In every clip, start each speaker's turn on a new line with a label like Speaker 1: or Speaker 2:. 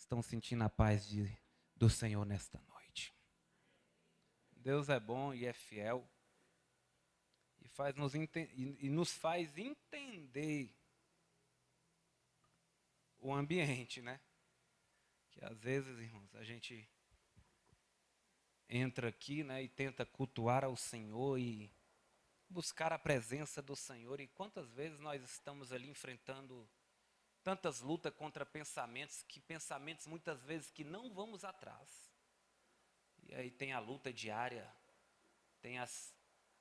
Speaker 1: estão sentindo a paz do Senhor nesta noite? Deus é bom e é fiel e nos faz entender o ambiente, né? Que às vezes, irmãos, a gente entra aqui, né, e tenta cultuar ao Senhor e buscar a presença do Senhor. E quantas vezes nós estamos ali enfrentando tantas lutas contra pensamentos muitas vezes que não vamos atrás. E aí tem a luta diária, tem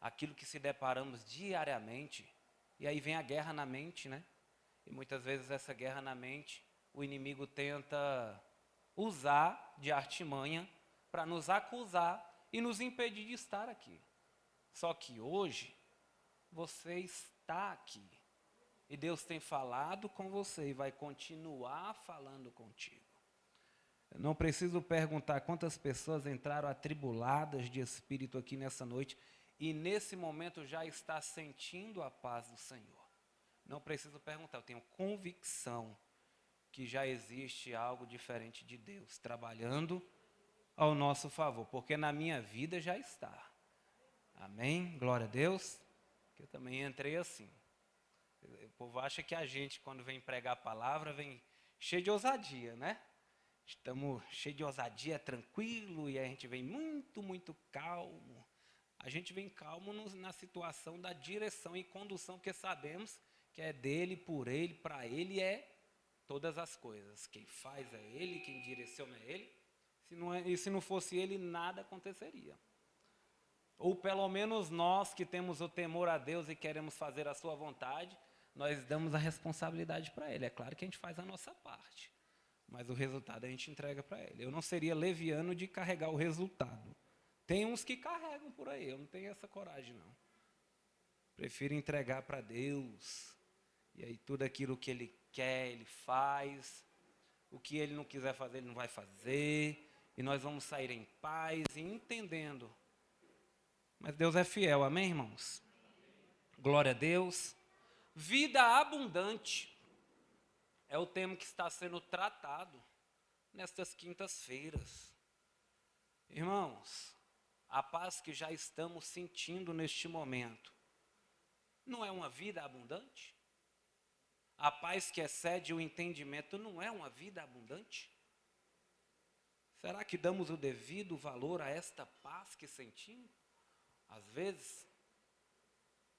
Speaker 1: aquilo que se deparamos diariamente, e aí vem a guerra na mente, né? E muitas vezes essa guerra na mente, o inimigo tenta usar de artimanha para nos acusar e nos impedir de estar aqui. Só que hoje, você está aqui. E Deus tem falado com você e vai continuar falando contigo. Eu não preciso perguntar quantas pessoas entraram atribuladas de espírito aqui nessa noite e nesse momento já está sentindo a paz do Senhor. Não preciso perguntar, eu tenho convicção que já existe algo diferente de Deus trabalhando ao nosso favor, porque na minha vida já está. Amém? Glória a Deus. Que eu também entrei assim. O povo acha que a gente, quando vem pregar a palavra, vem cheio de ousadia, né? Estamos cheios de ousadia, tranquilo, e a gente vem muito, muito calmo. A gente vem calmo na situação da direção e condução, porque sabemos que é dele, por ele, para ele é todas as coisas. Quem faz é ele, quem direciona é ele. E se não fosse ele, nada aconteceria. Ou pelo menos nós que temos o temor a Deus e queremos fazer a sua vontade, nós damos a responsabilidade para ele. É claro que a gente faz a nossa parte, mas o resultado a gente entrega para ele. Eu não seria leviano de carregar o resultado. Tem uns que carregam por aí, eu não tenho essa coragem não. Prefiro entregar para Deus, e aí tudo aquilo que Ele quer, Ele faz. O que Ele não quiser fazer, Ele não vai fazer. E nós vamos sair em paz e entendendo. Mas Deus é fiel, amém, irmãos? Glória a Deus. Vida abundante é o tema que está sendo tratado nestas quintas-feiras. Irmãos, a paz que já estamos sentindo neste momento, não é uma vida abundante? A paz que excede o entendimento não é uma vida abundante? Será que damos o devido valor a esta paz que sentimos? Às vezes?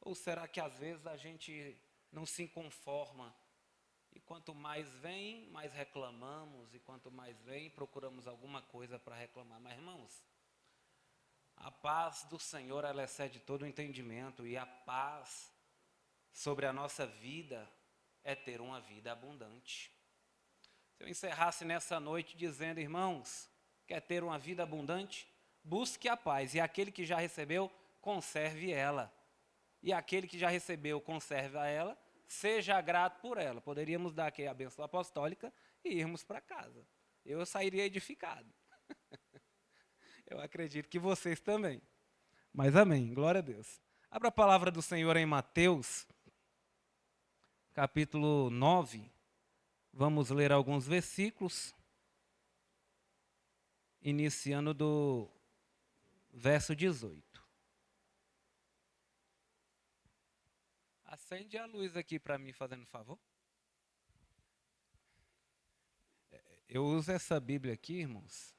Speaker 1: Ou será que às vezes a gente não se conforma? E quanto mais vem, mais reclamamos. E quanto mais vem, procuramos alguma coisa para reclamar. Mas, irmãos, a paz do Senhor, ela excede todo o entendimento. E a paz sobre a nossa vida é ter uma vida abundante. Se eu encerrasse nessa noite dizendo, irmãos, quer ter uma vida abundante? Busque a paz. E aquele que já recebeu, conserve ela. E aquele que já recebeu, conserve a ela, seja grato por ela. Poderíamos dar aqui a bênção apostólica e irmos para casa. Eu sairia edificado. Eu acredito que vocês também. Mas amém, glória a Deus. Abra a palavra do Senhor em Mateus, capítulo 9. Vamos ler alguns versículos, iniciando do verso 18. Acende a luz aqui para mim, fazendo favor. Eu uso essa Bíblia aqui, irmãos.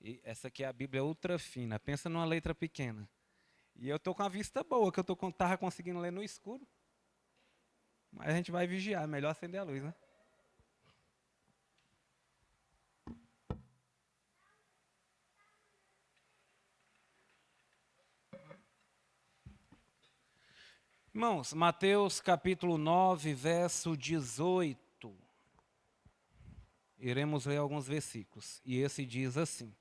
Speaker 1: E essa aqui é a Bíblia ultra fina. Pensa numa letra pequena. E eu estou com a vista boa, que eu estava conseguindo ler no escuro. Mas a gente vai vigiar, melhor acender a luz, né? Irmãos, Mateus capítulo 9, verso 18. Iremos ler alguns versículos. E esse diz assim: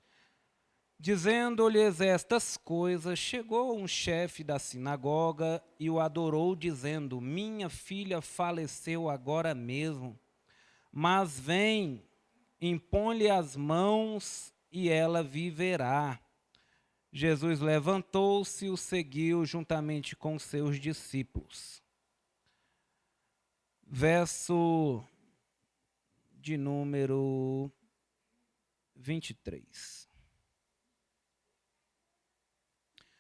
Speaker 1: Dizendo-lhes estas coisas, chegou um chefe da sinagoga e o adorou, dizendo: Minha filha faleceu agora mesmo, mas vem, impõe-lhe as mãos e ela viverá. Jesus levantou-se e o seguiu juntamente com seus discípulos. Verso de número 23.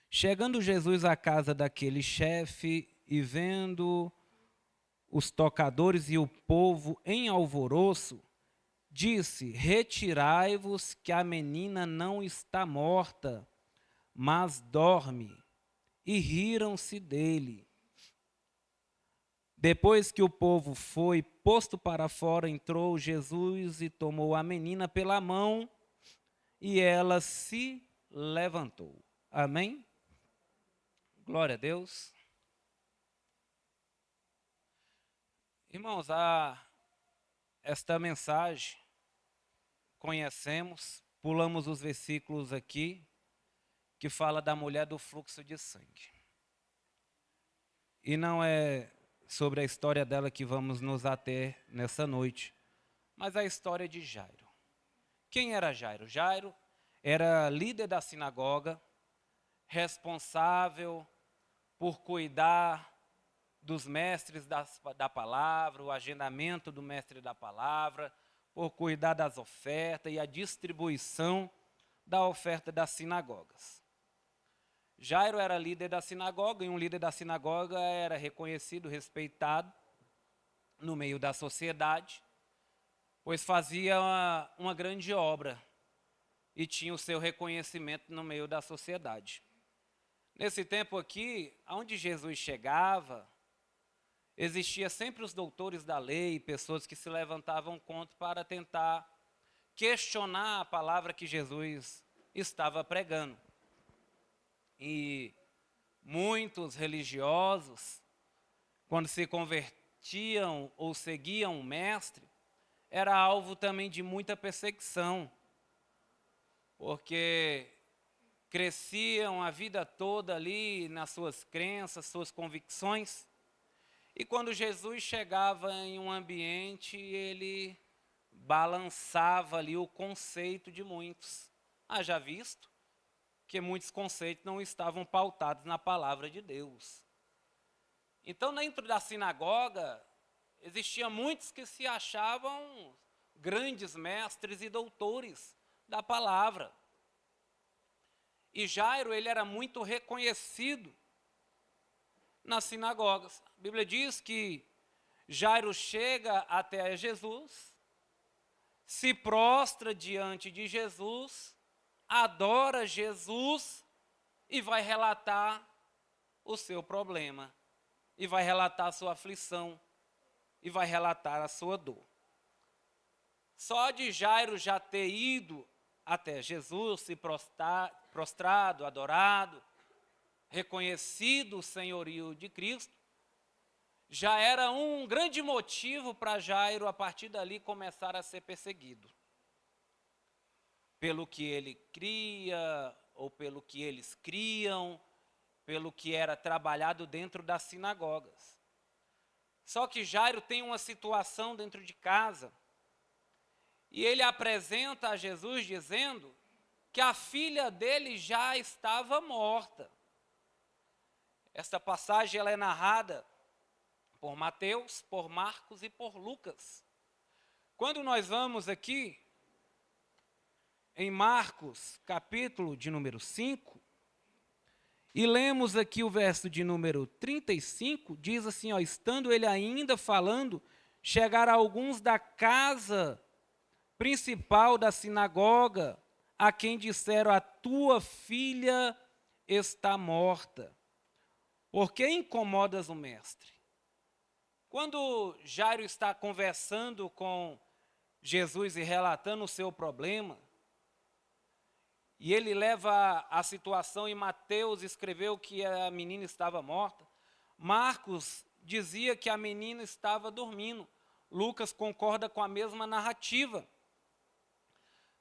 Speaker 1: Chegando Jesus à casa daquele chefe e vendo os tocadores e o povo em alvoroço, disse: Retirai-vos, que a menina não está morta, mas dorme. E riram-se dele. Depois que o povo foi posto para fora, entrou Jesus e tomou a menina pela mão, e ela se levantou. Amém? Glória a Deus. Irmãos, esta mensagem conhecemos, pulamos os versículos aqui, que fala da mulher do fluxo de sangue. E não é sobre a história dela que vamos nos ater nessa noite, mas a história de Jairo. Quem era Jairo? Jairo era líder da sinagoga, responsável por cuidar dos mestres da palavra, o agendamento do mestre da palavra, por cuidar das ofertas e a distribuição da oferta das sinagogas. Jairo era líder da sinagoga, e um líder da sinagoga era reconhecido, respeitado no meio da sociedade, pois fazia uma grande obra e tinha o seu reconhecimento no meio da sociedade. Nesse tempo aqui, onde Jesus chegava, existia sempre os doutores da lei, pessoas que se levantavam contra para tentar questionar a palavra que Jesus estava pregando. E muitos religiosos, quando se convertiam ou seguiam o mestre, era alvo também de muita perseguição, porque cresciam a vida toda ali nas suas crenças, suas convicções, e quando Jesus chegava em um ambiente, ele balançava ali o conceito de muitos. Haja visto que muitos conceitos não estavam pautados na palavra de Deus. Então, dentro da sinagoga, existiam muitos que se achavam grandes mestres e doutores da palavra. E Jairo, ele era muito reconhecido nas sinagogas. A Bíblia diz que Jairo chega até Jesus, se prostra diante de Jesus, adora Jesus e vai relatar o seu problema, e vai relatar a sua aflição, e vai relatar a sua dor. Só de Jairo já ter ido até Jesus, se prostrado, adorado, reconhecido o senhorio de Cristo, já era um grande motivo para Jairo, a partir dali, começar a ser perseguido. Pelo que ele cria, ou pelo que eles criam, pelo que era trabalhado dentro das sinagogas. Só que Jairo tem uma situação dentro de casa, e ele apresenta a Jesus dizendo que a filha dele já estava morta. Esta passagem ela é narrada por Mateus, por Marcos e por Lucas. Quando nós vamos aqui em Marcos, capítulo de número 5, e lemos aqui o verso de número 35, diz assim, estando ele ainda falando, chegaram alguns da casa principal da sinagoga, a quem disseram, a tua filha está morta. Por que incomodas o mestre? Quando Jairo está conversando com Jesus e relatando o seu problema, e ele leva a situação, e Mateus escreveu que a menina estava morta, Marcos dizia que a menina estava dormindo, Lucas concorda com a mesma narrativa.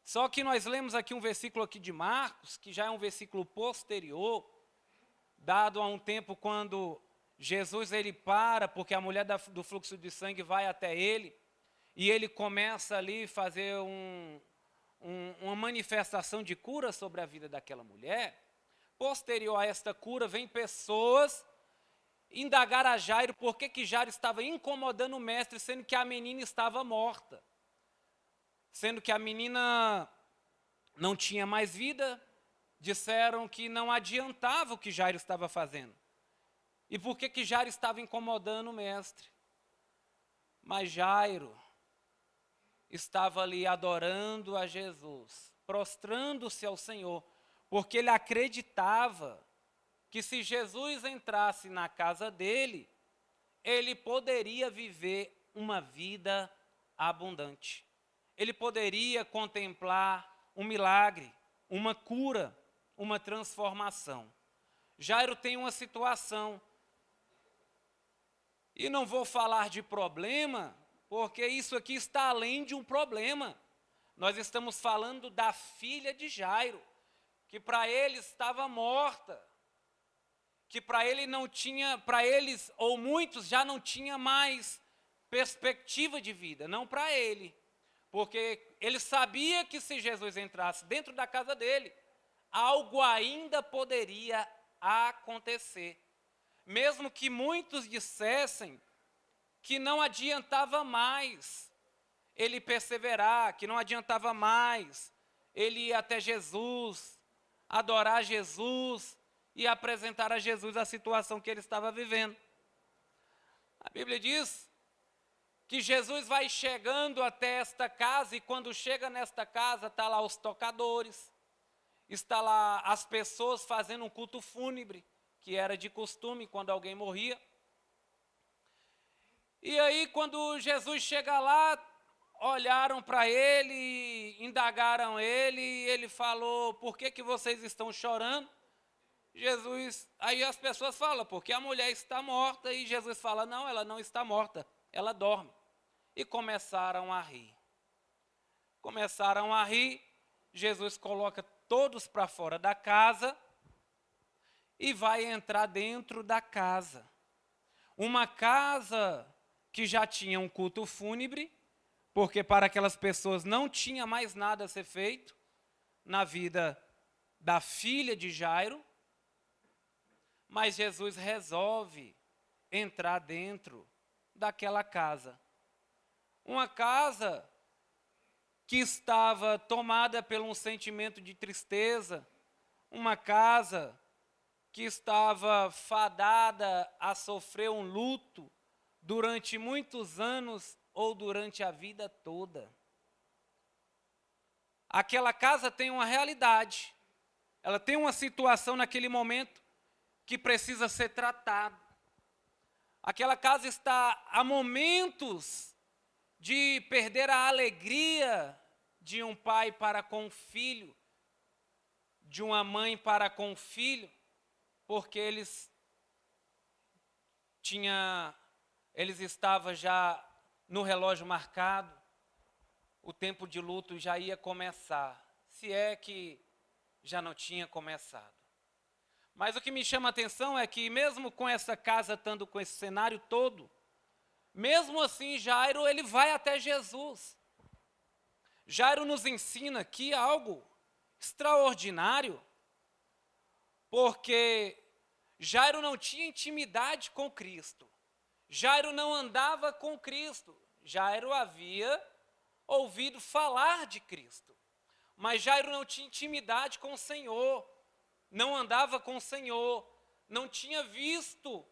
Speaker 1: Só que nós lemos aqui um versículo aqui de Marcos, que já é um versículo posterior, dado a um tempo quando Jesus ele para, porque a mulher do fluxo de sangue vai até ele, e ele começa ali a fazer uma manifestação de cura sobre a vida daquela mulher. Posterior a esta cura, vem pessoas indagar a Jairo por que Jairo estava incomodando o mestre, sendo que a menina estava morta. Sendo que a menina não tinha mais vida, disseram que não adiantava o que Jairo estava fazendo. E por que Jairo estava incomodando o mestre? Mas Jairo estava ali adorando a Jesus, prostrando-se ao Senhor, porque ele acreditava que se Jesus entrasse na casa dele, ele poderia viver uma vida abundante. Ele poderia contemplar um milagre, uma cura, uma transformação. Jairo tem uma situação, e não vou falar de problema, porque isso aqui está além de um problema. Nós estamos falando da filha de Jairo, que para ele estava morta, que para ele não tinha, para eles ou muitos já não tinha mais perspectiva de vida, não para ele, porque ele sabia que se Jesus entrasse dentro da casa dele, algo ainda poderia acontecer. Mesmo que muitos dissessem que não adiantava mais ele perseverar, que não adiantava mais ele ir até Jesus, adorar Jesus e apresentar a Jesus a situação que ele estava vivendo. A Bíblia diz que Jesus vai chegando até esta casa, e quando chega nesta casa, está lá os tocadores, está lá as pessoas fazendo um culto fúnebre, que era de costume quando alguém morria. E aí, quando Jesus chega lá, olharam para ele, indagaram ele, e ele falou: por que vocês estão chorando? Jesus, aí as pessoas falam: porque a mulher está morta, e Jesus fala: não, ela não está morta, ela dorme. E começaram a rir. Começaram a rir, Jesus coloca todos para fora da casa e vai entrar dentro da casa. Uma casa que já tinha um culto fúnebre, porque para aquelas pessoas não tinha mais nada a ser feito na vida da filha de Jairo, mas Jesus resolve entrar dentro daquela casa. Uma casa que estava tomada por um sentimento de tristeza, uma casa que estava fadada a sofrer um luto durante muitos anos ou durante a vida toda. Aquela casa tem uma realidade, ela tem uma situação naquele momento que precisa ser tratada. Aquela casa está a momentos de perder a alegria de um pai para com o filho, de uma mãe para com o filho, porque eles estavam já no relógio marcado, o tempo de luto já ia começar, se é que já não tinha começado. Mas o que me chama a atenção é que mesmo com essa casa estando com esse cenário todo, mesmo assim Jairo ele vai até Jesus. Jairo nos ensina aqui algo extraordinário, porque Jairo não tinha intimidade com Cristo. Jairo não andava com Cristo. Jairo havia ouvido falar de Cristo. Mas Jairo não tinha intimidade com o Senhor. Não andava com o Senhor. Não tinha visto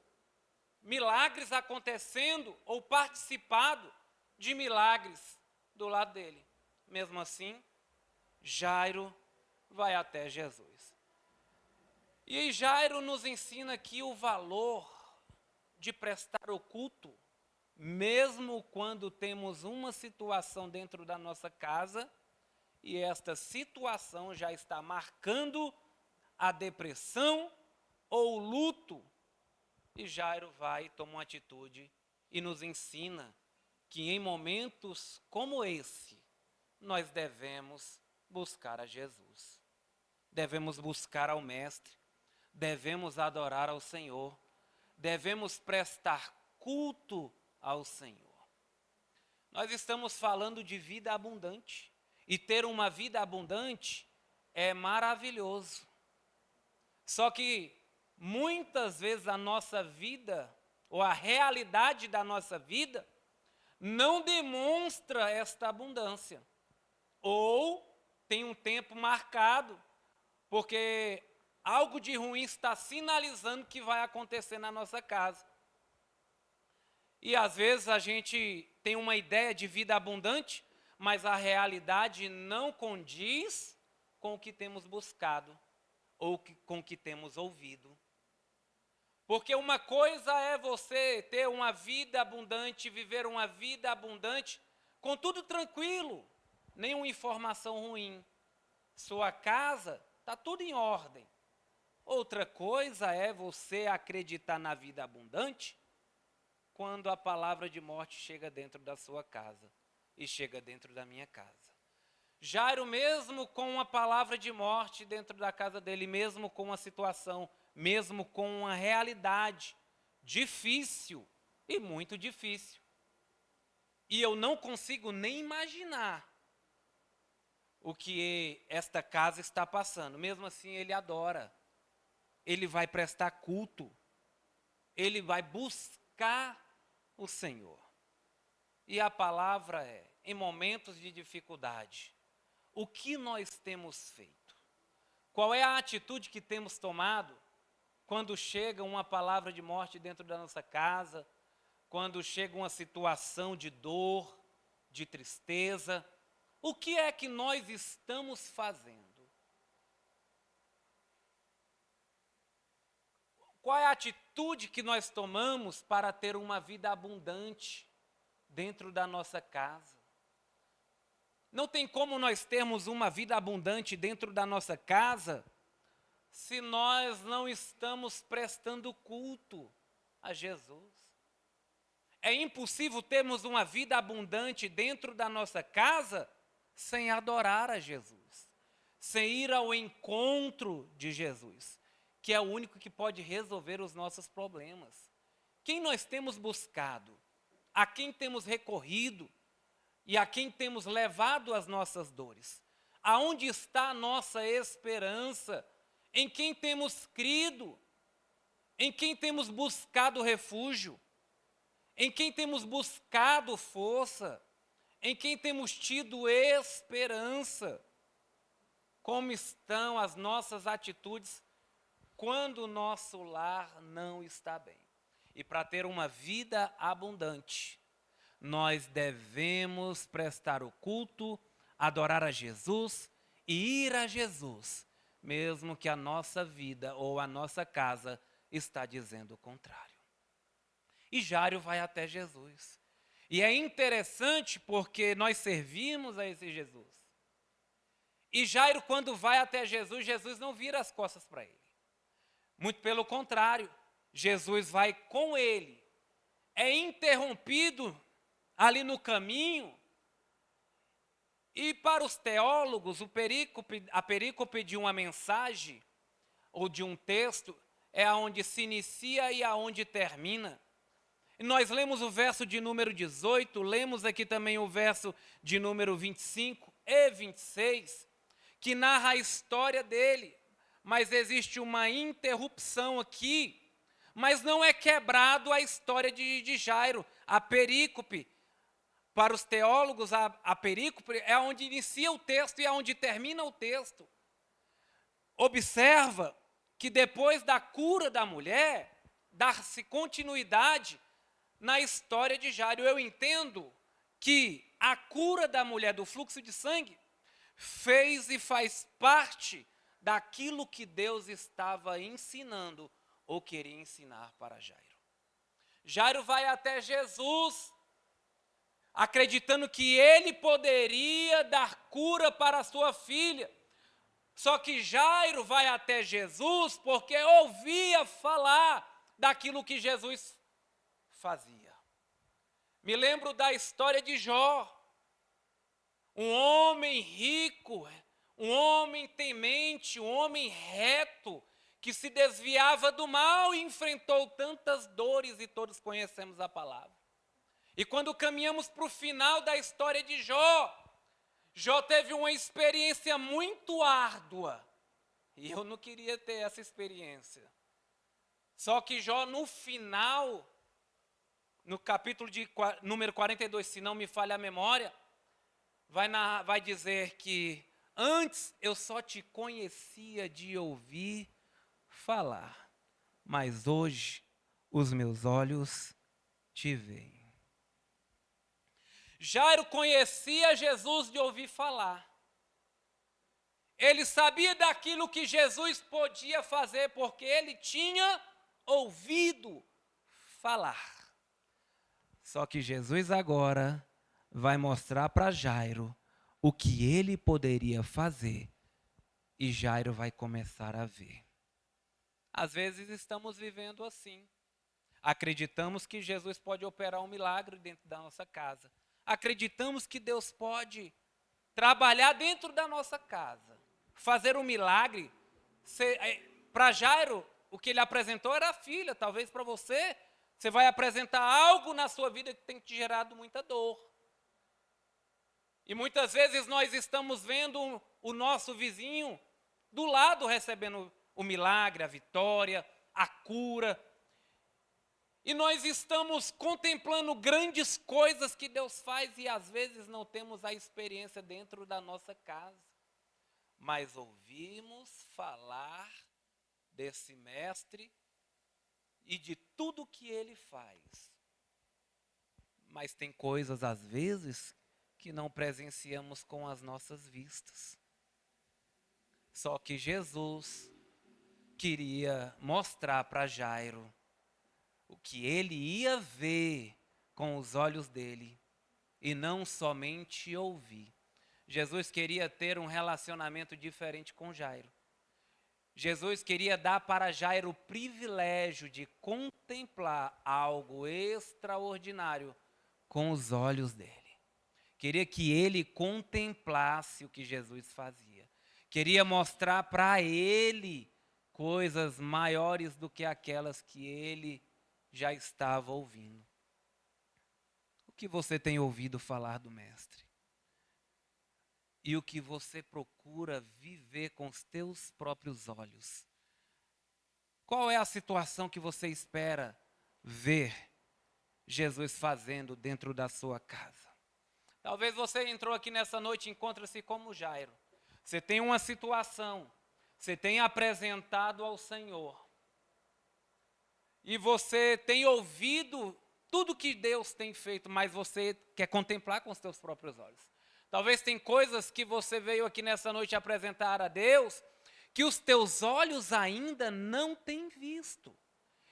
Speaker 1: milagres acontecendo ou participado de milagres do lado dele. Mesmo assim, Jairo vai até Jesus. E aí Jairo nos ensina aqui o valor de prestar o culto, mesmo quando temos uma situação dentro da nossa casa, e esta situação já está marcando a depressão ou o luto. E Jairo vai e toma uma atitude e nos ensina que em momentos como esse, nós devemos buscar a Jesus. Devemos buscar ao Mestre, devemos adorar ao Senhor, devemos prestar culto ao Senhor. Nós estamos falando de vida abundante, e ter uma vida abundante é maravilhoso. Só que muitas vezes a nossa vida, ou a realidade da nossa vida, não demonstra esta abundância. Ou tem um tempo marcado, porque algo de ruim está sinalizando que vai acontecer na nossa casa. E às vezes a gente tem uma ideia de vida abundante, mas a realidade não condiz com o que temos buscado ou com o que temos ouvido. Porque uma coisa é você ter uma vida abundante, viver uma vida abundante, com tudo tranquilo, nenhuma informação ruim. Sua casa está tudo em ordem. Outra coisa é você acreditar na vida abundante quando a palavra de morte chega dentro da sua casa e chega dentro da minha casa. Jairo, mesmo com uma palavra de morte dentro da casa dele, mesmo com uma situação, mesmo com uma realidade difícil e muito difícil, e eu não consigo nem imaginar o que esta casa está passando, mesmo assim ele adora, ele vai prestar culto, ele vai buscar o Senhor. E a palavra é, em momentos de dificuldade, o que nós temos feito? Qual é a atitude que temos tomado quando chega uma palavra de morte dentro da nossa casa, quando chega uma situação de dor, de tristeza? O que é que nós estamos fazendo? Qual é a atitude que nós tomamos para ter uma vida abundante dentro da nossa casa? Não tem como nós termos uma vida abundante dentro da nossa casa se nós não estamos prestando culto a Jesus. É impossível termos uma vida abundante dentro da nossa casa sem adorar a Jesus, sem ir ao encontro de Jesus, que é o único que pode resolver os nossos problemas. Quem nós temos buscado? A quem temos recorrido? E a quem temos levado as nossas dores? Aonde está a nossa esperança? Em quem temos crido? Em quem temos buscado refúgio? Em quem temos buscado força? Em quem temos tido esperança? Como estão as nossas atitudes quando o nosso lar não está bem? E para ter uma vida abundante, nós devemos prestar o culto, adorar a Jesus e ir a Jesus, mesmo que a nossa vida ou a nossa casa está dizendo o contrário. E Jairo vai até Jesus. E é interessante porque nós servimos a esse Jesus. E Jairo, quando vai até Jesus, Jesus não vira as costas para ele. Muito pelo contrário, Jesus vai com ele. É interrompido ali no caminho, e para os teólogos, a perícope de uma mensagem, ou de um texto, é aonde se inicia e aonde termina. E nós lemos o verso de número 18, lemos aqui também o verso de número 25 e 26, que narra a história dele, mas existe uma interrupção aqui, mas não é quebrado a história de Jairo, a perícope. Para os teólogos, a perícope é onde inicia o texto e é onde termina o texto. Observa que depois da cura da mulher, dá-se continuidade na história de Jairo. Eu entendo que a cura da mulher do fluxo de sangue fez e faz parte daquilo que Deus estava ensinando ou queria ensinar para Jairo. Jairo vai até Jesus, acreditando que ele poderia dar cura para a sua filha. Só que Jairo vai até Jesus porque ouvia falar daquilo que Jesus fazia. Me lembro da história de Jó, um homem rico, um homem temente, um homem reto, que se desviava do mal e enfrentou tantas dores, e todos conhecemos a palavra. E quando caminhamos para o final da história de Jó, Jó teve uma experiência muito árdua, e eu não queria ter essa experiência. Só que Jó, no final, no capítulo de número 42, se não me falha a memória, vai dizer que Antes eu só te conhecia de ouvir falar, mas hoje os meus olhos te veem. Jairo conhecia Jesus de ouvir falar. Ele sabia daquilo que Jesus podia fazer, porque ele tinha ouvido falar. Só que Jesus agora vai mostrar para Jairo o que ele poderia fazer. E Jairo vai começar a ver. Às vezes estamos vivendo assim. Acreditamos que Jesus pode operar um milagre dentro da nossa casa. Acreditamos que Deus pode trabalhar dentro da nossa casa, fazer um milagre. Para Jairo, o que ele apresentou era a filha. Talvez para você, você vai apresentar algo na sua vida que tem te gerado muita dor. E muitas vezes nós estamos vendo o nosso vizinho do lado recebendo o milagre, a vitória, a cura. E nós estamos contemplando grandes coisas que Deus faz e às vezes não temos a experiência dentro da nossa casa. Mas ouvimos falar desse mestre e de tudo que ele faz. Mas tem coisas às vezes que não presenciamos com as nossas vistas. Só que Jesus queria mostrar para Jairo o que ele ia ver com os olhos dele e não somente ouvir. Jesus queria ter um relacionamento diferente com Jairo. Jesus queria dar para Jairo o privilégio de contemplar algo extraordinário com os olhos dele. Queria que ele contemplasse o que Jesus fazia. Queria mostrar para ele coisas maiores do que aquelas que ele já estava ouvindo. O que você tem ouvido falar do Mestre? E o que você procura viver com os teus próprios olhos? Qual é a situação que você espera ver Jesus fazendo dentro da sua casa? Talvez você entrou aqui nessa noite e encontra-se como Jairo. Você tem uma situação, você tem apresentado ao Senhor. E você tem ouvido tudo que Deus tem feito, mas você quer contemplar com os seus próprios olhos. Talvez tem coisas que você veio aqui nessa noite apresentar a Deus, que os teus olhos ainda não têm visto.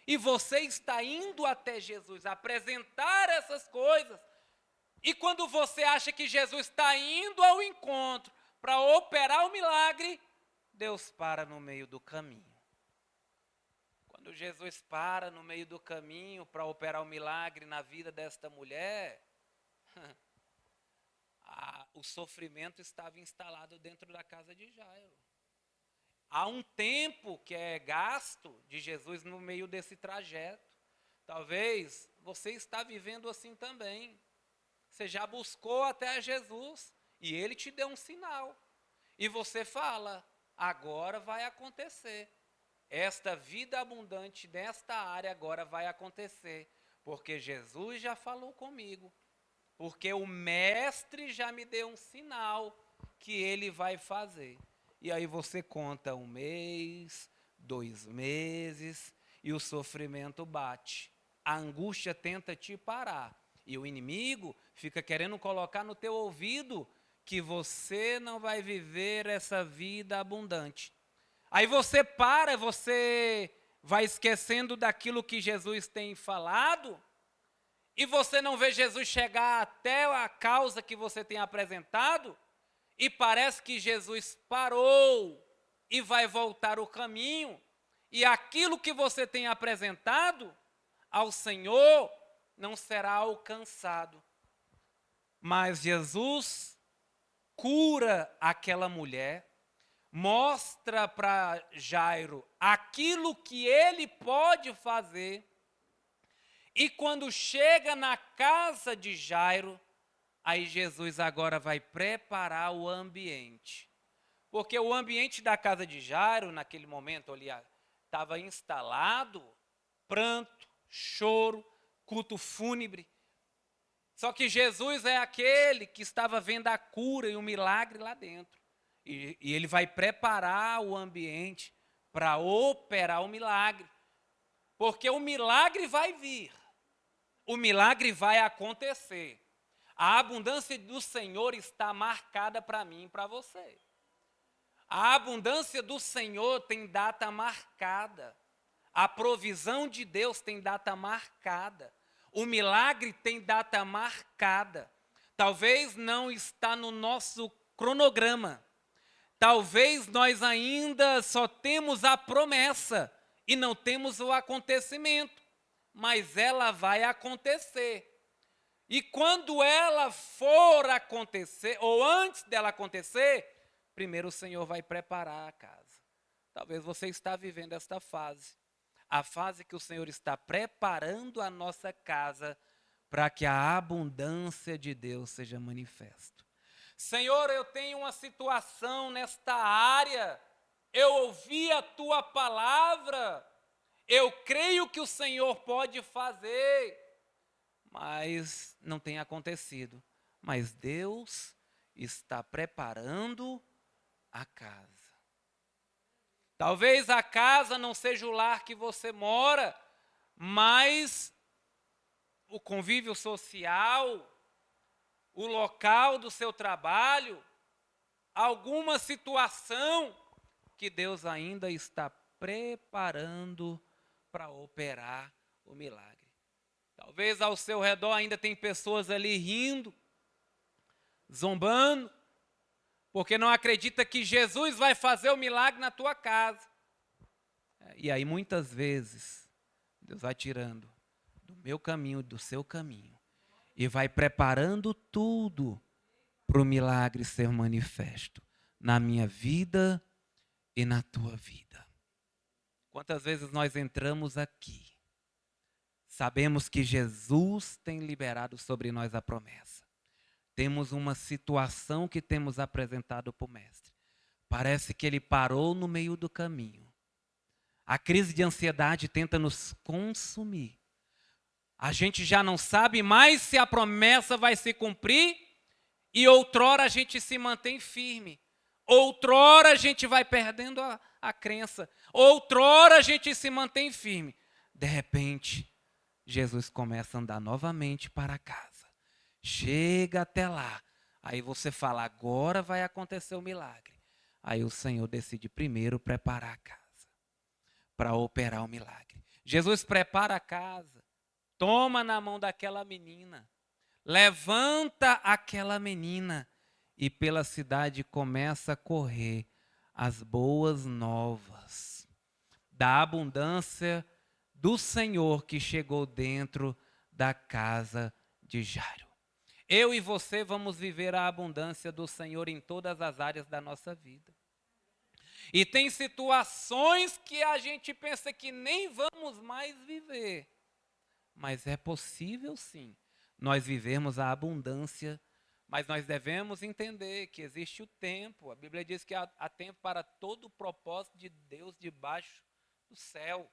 Speaker 1: E você está indo até Jesus apresentar essas coisas. E quando você acha que Jesus está indo ao encontro para operar o milagre, Deus para no meio do caminho. Quando Jesus para no meio do caminho para operar o milagre na vida desta mulher, o sofrimento estava instalado dentro da casa de Jairo. Há um tempo que é gasto de Jesus no meio desse trajeto. Talvez você está vivendo assim também. Você já buscou até Jesus e ele te deu um sinal. E você fala, agora vai acontecer. Esta vida abundante nesta área agora vai acontecer. Porque Jesus já falou comigo. Porque o mestre já me deu um sinal que ele vai fazer. E aí você conta 1 mês, 2 meses e o sofrimento bate. A angústia tenta te parar. E o inimigo fica querendo colocar no teu ouvido que você não vai viver essa vida abundante. Aí você para, você vai esquecendo daquilo que Jesus tem falado, e você não vê Jesus chegar até a causa que você tem apresentado, e parece que Jesus parou e vai voltar o caminho, e aquilo que você tem apresentado ao Senhor não será alcançado. Mas Jesus cura aquela mulher, mostra para Jairo aquilo que ele pode fazer, e quando chega na casa de Jairo, aí Jesus agora vai preparar o ambiente. Porque o ambiente da casa de Jairo, naquele momento ali, estava instalado pranto, choro, culto fúnebre. Só que Jesus é aquele que estava vendo a cura e o milagre lá dentro. E ele vai preparar o ambiente para operar o milagre. Porque o milagre vai vir. O milagre vai acontecer. A abundância do Senhor está marcada para mim e para você. A abundância do Senhor tem data marcada. A provisão de Deus tem data marcada. O milagre tem data marcada. Talvez não está no nosso cronograma. Talvez nós ainda só temos a promessa e não temos o acontecimento. Mas ela vai acontecer. E quando ela for acontecer, ou antes dela acontecer, primeiro o Senhor vai preparar a casa. Talvez você está vivendo esta fase. A fase que o Senhor está preparando a nossa casa para que a abundância de Deus seja manifesta. Senhor, eu tenho uma situação nesta área. Eu ouvi a tua palavra. Eu creio que o Senhor pode fazer. Mas não tem acontecido. Mas Deus está preparando a casa. Talvez a casa não seja o lar que você mora, mas o convívio social, o local do seu trabalho, alguma situação que Deus ainda está preparando para operar o milagre. Talvez ao seu redor ainda tem pessoas ali rindo, zombando, porque não acredita que Jesus vai fazer o milagre na tua casa. E aí muitas vezes Deus vai tirando do meu caminho, do seu caminho, e vai preparando tudo para o milagre ser manifesto na minha vida e na tua vida. Quantas vezes nós entramos aqui, sabemos que Jesus tem liberado sobre nós a promessa. Temos uma situação que temos apresentado para o mestre. Parece que ele parou no meio do caminho. A crise de ansiedade tenta nos consumir. A gente já não sabe mais se a promessa vai se cumprir e outrora a gente se mantém firme. Outrora a gente vai perdendo a crença. Outrora a gente se mantém firme. De repente, Jesus começa a andar novamente para casa. Chega até lá. Aí você fala, agora vai acontecer o milagre. Aí o Senhor decide primeiro preparar a casa para operar o milagre. Jesus prepara a casa, toma na mão daquela menina, levanta aquela menina e pela cidade começa a correr as boas novas da abundância do Senhor que chegou dentro da casa de Jairo. Eu e você vamos viver a abundância do Senhor em todas as áreas da nossa vida. E tem situações que a gente pensa que nem vamos mais viver. Mas é possível sim, nós vivermos a abundância, mas nós devemos entender que existe o tempo. A Bíblia diz que há tempo para todo o propósito de Deus debaixo do céu.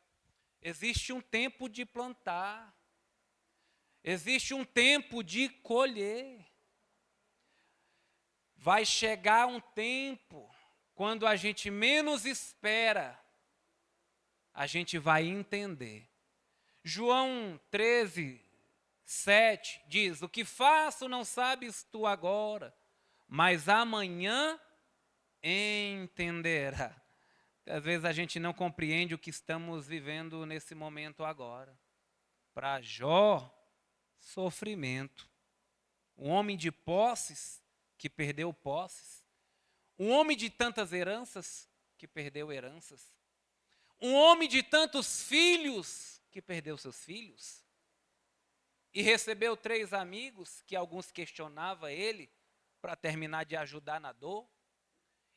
Speaker 1: Existe um tempo de plantar. Existe um tempo de colher. Vai chegar um tempo, quando a gente menos espera, a gente vai entender. João 13, 7 diz, o que faço não sabes tu agora, mas amanhã entenderá. Às vezes a gente não compreende o que estamos vivendo nesse momento agora. Para Jó, sofrimento. Um homem de posses, que perdeu posses. Um homem de tantas heranças, que perdeu heranças. Um homem de tantos filhos, que perdeu seus filhos. E recebeu 3 amigos, que alguns questionavam ele, para terminar de ajudar na dor.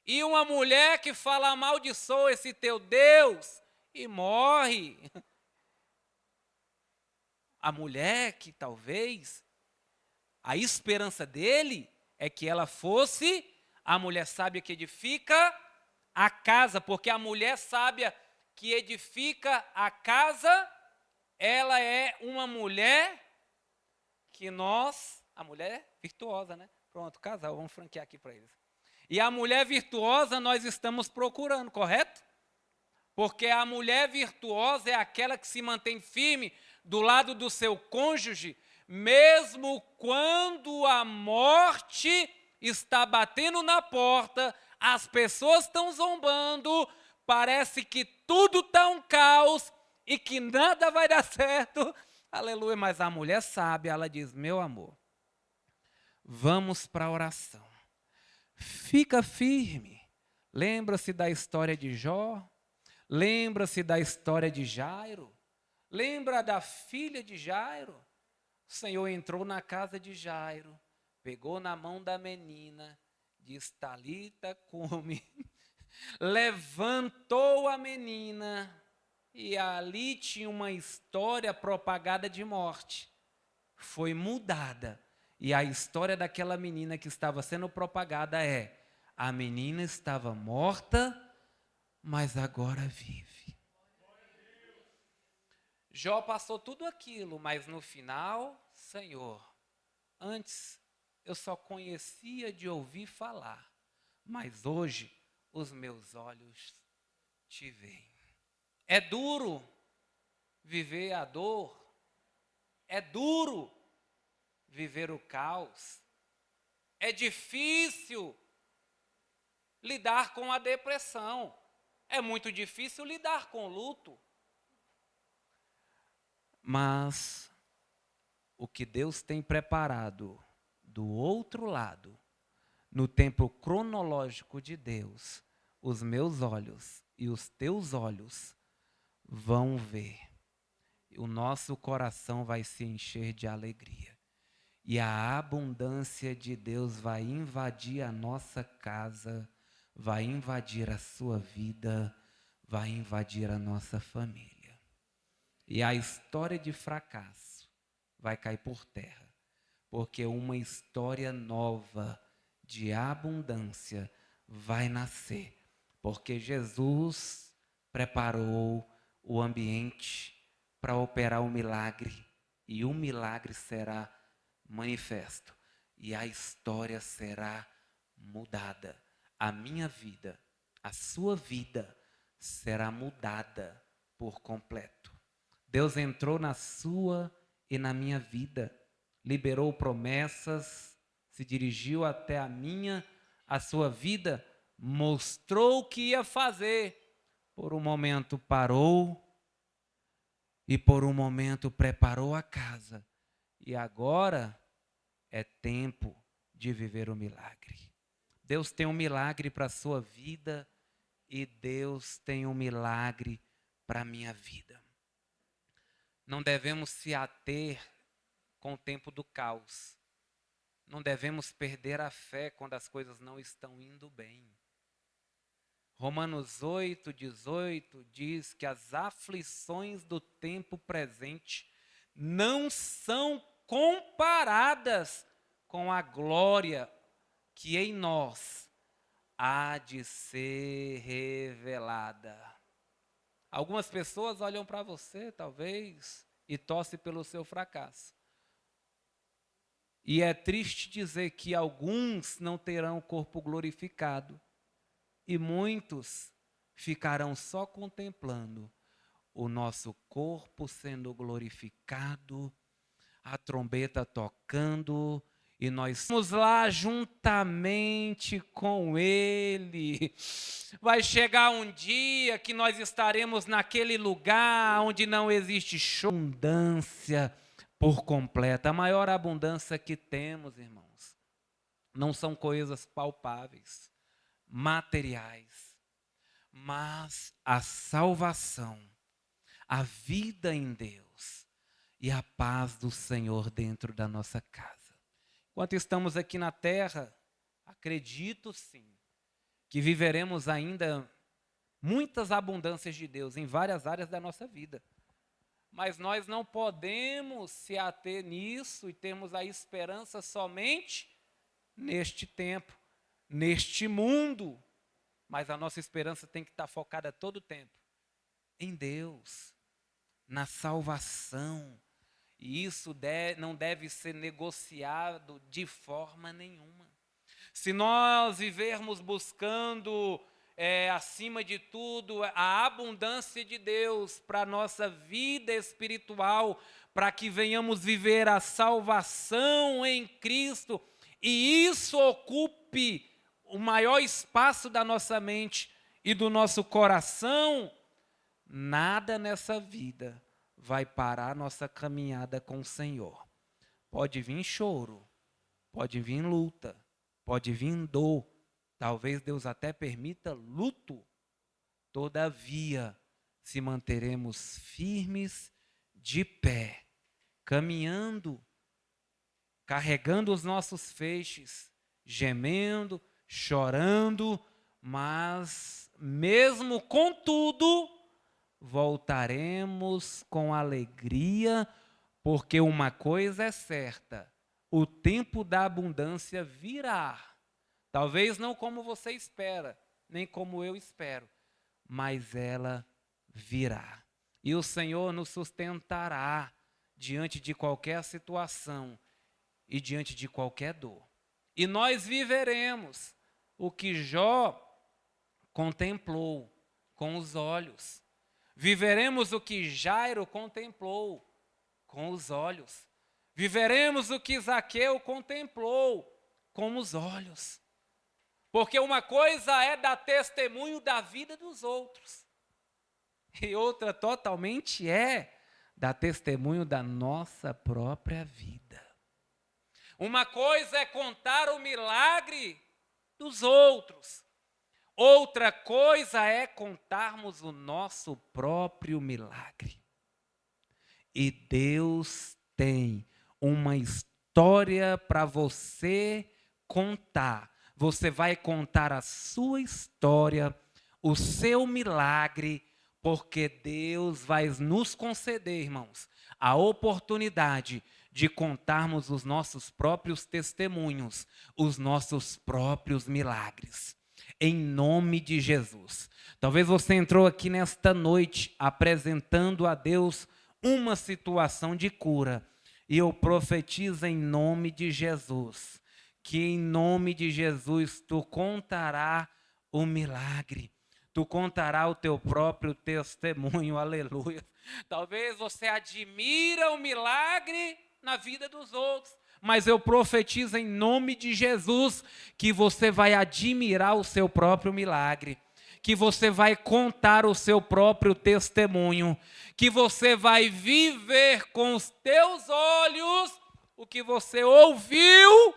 Speaker 1: E uma mulher que fala, amaldiçoa esse teu Deus, e morre. A mulher que talvez, a esperança dele é que ela fosse a mulher sábia que edifica a casa, porque a mulher sábia que edifica a casa, ela é uma mulher que a mulher virtuosa, né? Pronto, casal, vamos franquear aqui para eles. E a mulher virtuosa nós estamos procurando, correto? Porque a mulher virtuosa é aquela que se mantém firme do lado do seu cônjuge, mesmo quando a morte está batendo na porta, as pessoas estão zombando, parece que tudo está um caos e que nada vai dar certo. Aleluia, mas a mulher sabe, ela diz: meu amor, vamos para a oração. Fica firme. Lembra-se da história de Jó? Lembra-se da história de Jairo? Lembra da filha de Jairo? O Senhor entrou na casa de Jairo, pegou na mão da menina, disse: Talita, come, levantou a menina, e ali tinha uma história propagada de morte. Foi mudada. E a história daquela menina que estava sendo propagada é: a menina estava morta, mas agora vive. Jó passou tudo aquilo, mas no final, Senhor, antes eu só conhecia de ouvir falar, mas hoje os meus olhos te veem. É duro viver a dor, é duro viver o caos, é difícil lidar com a depressão, é muito difícil lidar com o luto. Mas o que Deus tem preparado do outro lado, no tempo cronológico de Deus, os meus olhos e os teus olhos vão ver. O nosso coração vai se encher de alegria. E a abundância de Deus vai invadir a nossa casa, vai invadir a sua vida, vai invadir a nossa família. E a história de fracasso vai cair por terra, porque uma história nova de abundância vai nascer, porque Jesus preparou o ambiente para operar o milagre, e o milagre será manifesto, e a história será mudada. A minha vida, a sua vida será mudada por completo. Deus entrou na sua e na minha vida, liberou promessas, se dirigiu até a sua vida, mostrou o que ia fazer. Por um momento parou e por um momento preparou a casa. E agora é tempo de viver o milagre. Deus tem um milagre para a sua vida e Deus tem um milagre para a minha vida. Não devemos se ater com o tempo do caos. Não devemos perder a fé quando as coisas não estão indo bem. Romanos 8:18 diz que as aflições do tempo presente não são comparadas com a glória que em nós há de ser revelada. Algumas pessoas olham para você, talvez, e torcem pelo seu fracasso. E é triste dizer que alguns não terão o corpo glorificado e muitos ficarão só contemplando o nosso corpo sendo glorificado, a trombeta tocando, e nós vamos lá juntamente com Ele. Vai chegar um dia que nós estaremos naquele lugar onde não existe abundância por completa. A maior abundância que temos, irmãos, não são coisas palpáveis, materiais, mas a salvação, a vida em Deus e a paz do Senhor dentro da nossa casa. Enquanto estamos aqui na terra, acredito sim, que viveremos ainda muitas abundâncias de Deus em várias áreas da nossa vida. Mas nós não podemos se ater nisso e termos a esperança somente neste tempo, neste mundo. Mas a nossa esperança tem que estar focada todo o tempo em Deus, na salvação. E isso não deve ser negociado de forma nenhuma. se nós vivermos buscando, acima de tudo, a abundância de Deus para a nossa vida espiritual, para que venhamos viver a salvação em Cristo, e isso ocupe o maior espaço da nossa mente e do nosso coração, nada nessa vida vai parar nossa caminhada com o Senhor. Pode vir choro, pode vir luta, pode vir dor, talvez Deus até permita luto. Todavia, se manteremos firmes de pé, caminhando, carregando os nossos feixes, gemendo, chorando, mas mesmo com tudo, voltaremos com alegria, porque uma coisa é certa, o tempo da abundância virá. Talvez não como você espera, nem como eu espero, mas ela virá. E o Senhor nos sustentará diante de qualquer situação e diante de qualquer dor. E nós viveremos o que Jó contemplou com os olhos. Viveremos o que Jairo contemplou com os olhos. Viveremos o que Zaqueu contemplou com os olhos. Porque uma coisa é dar testemunho da vida dos outros, e outra totalmente é dar testemunho da nossa própria vida. Uma coisa é contar o milagre dos outros, outra coisa é contarmos o nosso próprio milagre. E Deus tem uma história para você contar. Você vai contar a sua história, o seu milagre, porque Deus vai nos conceder, irmãos, a oportunidade de contarmos os nossos próprios testemunhos, os nossos próprios milagres. Em nome de Jesus. Talvez você entrou aqui nesta noite apresentando a Deus uma situação de cura. E eu profetizo em nome de Jesus, que em nome de Jesus tu contará o milagre. Tu contará o teu próprio testemunho, aleluia. Talvez você admira o milagre na vida dos outros, mas eu profetizo em nome de Jesus que você vai admirar o seu próprio milagre, que você vai contar o seu próprio testemunho, que você vai viver com os teus olhos o que você ouviu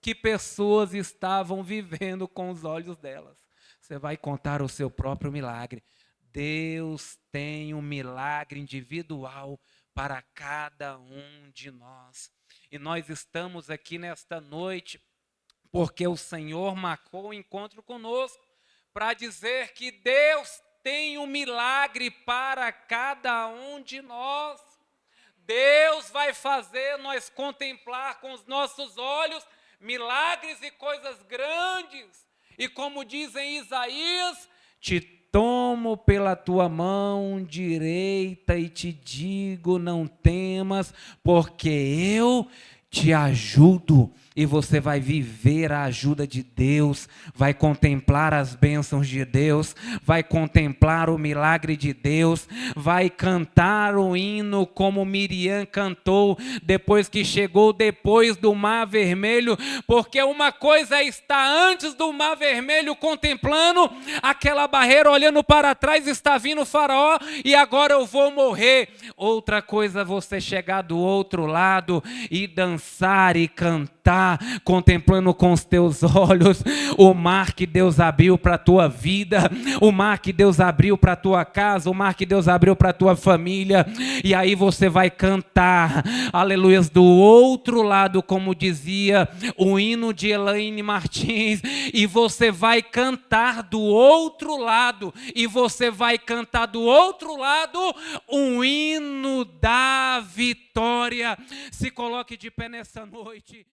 Speaker 1: que pessoas estavam vivendo com os olhos delas. Você vai contar o seu próprio milagre. Deus tem um milagre individual para cada um de nós. E nós estamos aqui nesta noite porque o Senhor marcou o encontro conosco para dizer que Deus tem um milagre para cada um de nós. Deus vai fazer nós contemplar com os nossos olhos milagres e coisas grandes. E como diz em Isaías, te tomo pela tua mão direita e te digo, não temas, porque eu te ajudo. E você vai viver a ajuda de Deus, vai contemplar as bênçãos de Deus, vai contemplar o milagre de Deus, vai cantar o hino como Miriam cantou depois que chegou depois do Mar Vermelho, porque uma coisa é estar antes do Mar Vermelho contemplando aquela barreira, olhando para trás, está vindo o faraó e agora eu vou morrer. Outra coisa é você chegar do outro lado e dançar e cantar, contemplando com os teus olhos o mar que Deus abriu para a tua vida, o mar que Deus abriu para a tua casa, o mar que Deus abriu para a tua família, e aí você vai cantar, aleluia, do outro lado, como dizia o hino de Elaine Martins, e você vai cantar do outro lado, e você vai cantar do outro lado um hino da vitória. Se coloque de pé nessa noite.